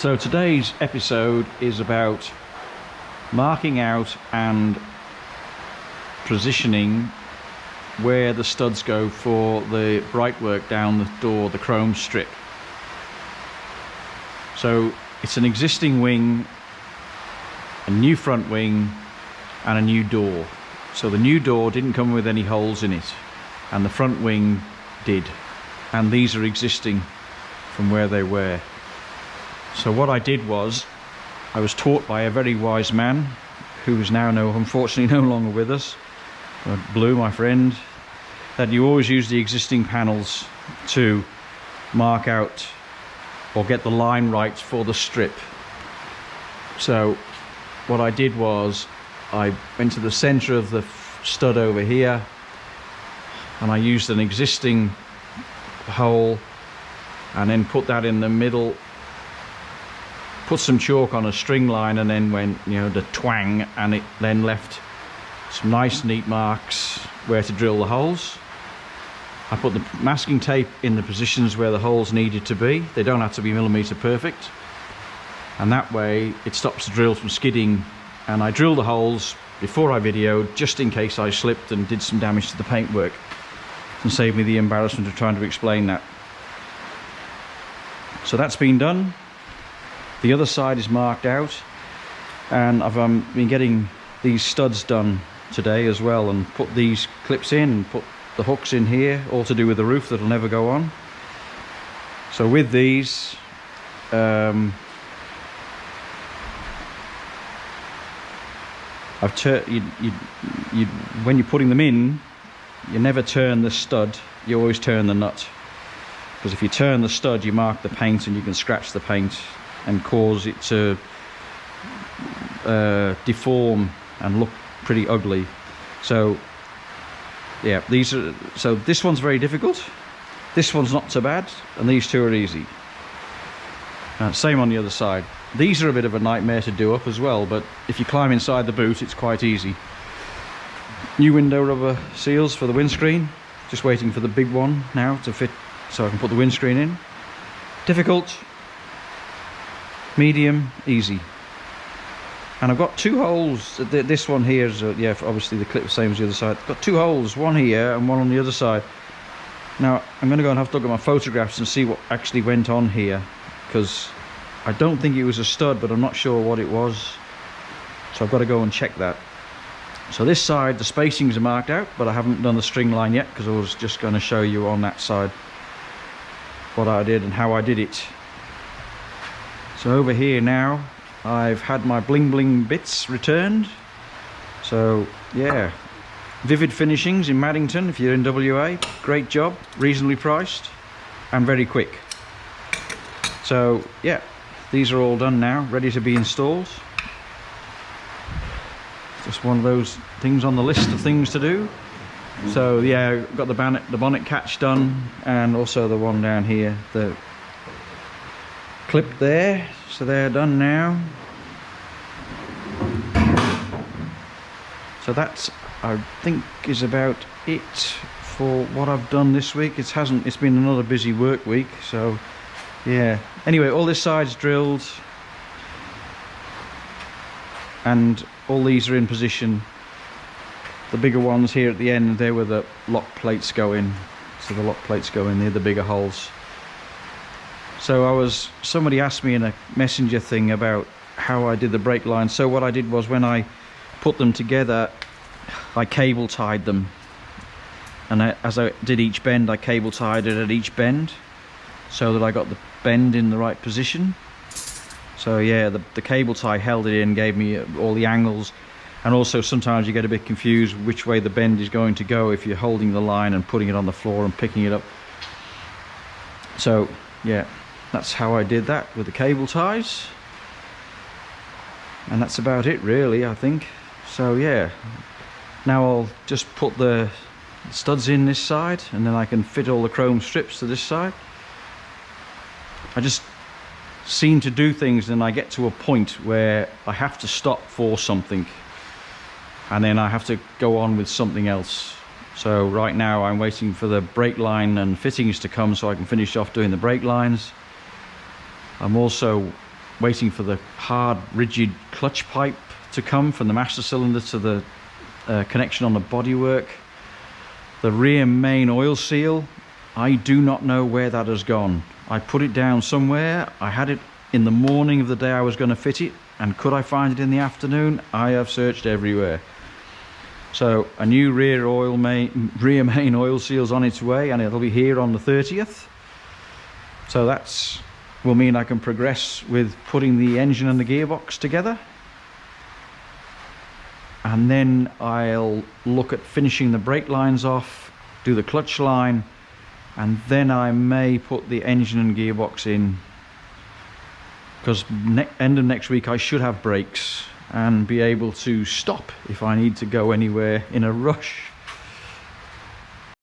So today's episode is about marking out and positioning where the studs go for the brightwork down the door, the chrome strip. So it's an existing wing, a new front wing and a new door. So the new door didn't come with any holes in it and the front wing did, and these are existing from where they were. So what I did was, I was taught by a very wise man who is now unfortunately no longer with us, Blue, my friend, that you always use the existing panels to mark out or get the line right for the strip. So what I did was, I went to the center of the stud over here and I used an existing hole and then put that in the middle, put some chalk on a string line, and then went, the twang, and it then left some nice neat marks where to drill the holes. I put the masking tape in the positions where the holes needed to be. They don't have to be millimeter perfect, and that way it stops the drill from skidding. And I drilled the holes before I videoed, just in case I slipped and did some damage to the paintwork, and saved me the embarrassment of trying to explain that. So that's been done. The other side is marked out, and I've been getting these studs done today as well, and put these clips in and put the hooks in here, all to do with the roof that'll never go on. So with these, when you're putting them in, you never turn the stud, you always turn the nut. Because if you turn the stud, you mark the paint and you can scratch the paint and cause it to deform and look pretty ugly. So yeah, so this one's very difficult, this one's not so bad, and these two are easy. Same on the other side. These are a bit of a nightmare to do up as well, but if you climb inside the boot, it's quite easy. New window rubber seals for the windscreen, just waiting for the big one now to fit so I can put the windscreen in. Difficult, medium, easy. And I've got two holes. This one here is yeah, obviously the clip same as the other side. I've got two holes, one here and one on the other side. Now I'm going to go and have to look at my photographs and see what actually went on here, because I don't think it was a stud, but I'm not sure what it was, so I've got to go and check that. So this side, the spacings are marked out, but I haven't done the string line yet, because I was just going to show you on that side what I did and how I did it. So over here now, I've had my bling bling bits returned. So yeah, Vivid Finishings in Maddington, if you're in WA, great job, reasonably priced and very quick. So yeah, these are all done now, ready to be installed. Just one of those things on the list of things to do. So yeah, got the bonnet catch done, and also the one down here, the clip there. So they're done now. So that's, I think, is about it for what I've done this week. It's been another busy work week, so yeah. Anyway, all this side's drilled, and all these are in position. The bigger ones here at the end, they're where the lock plates go in. So the lock plates go in, they're the bigger holes. So somebody asked me in a messenger thing about how I did the brake lines. So what I did was, when I put them together, I cable tied them. And as I did each bend, I cable tied it at each bend, so that I got the bend in the right position. So yeah, the cable tie held it in, gave me all the angles. And also sometimes you get a bit confused which way the bend is going to go if you're holding the line and putting it on the floor and picking it up. So yeah, that's how I did that with the cable ties. And that's about it really, I think. So yeah, now I'll just put the studs in this side, and then I can fit all the chrome strips to this side. I just seem to do things, and I get to a point where I have to stop for something, and then I have to go on with something else. So right now I'm waiting for the brake line and fittings to come so I can finish off doing the brake lines. I'm also waiting for the hard, rigid clutch pipe to come from the master cylinder to the connection on the bodywork. The rear main oil seal, I do not know where that has gone. I put it down somewhere. I had it in the morning of the day I was going to fit it, and could I find it in the afternoon? I have searched everywhere. So a new rear main oil seal's on its way, and it'll be here on the 30th. So that's will mean I can progress with putting the engine and the gearbox together. And then I'll look at finishing the brake lines off, do the clutch line, and then I may put the engine and gearbox in, because end of next week I should have brakes and be able to stop if I need to go anywhere in a rush.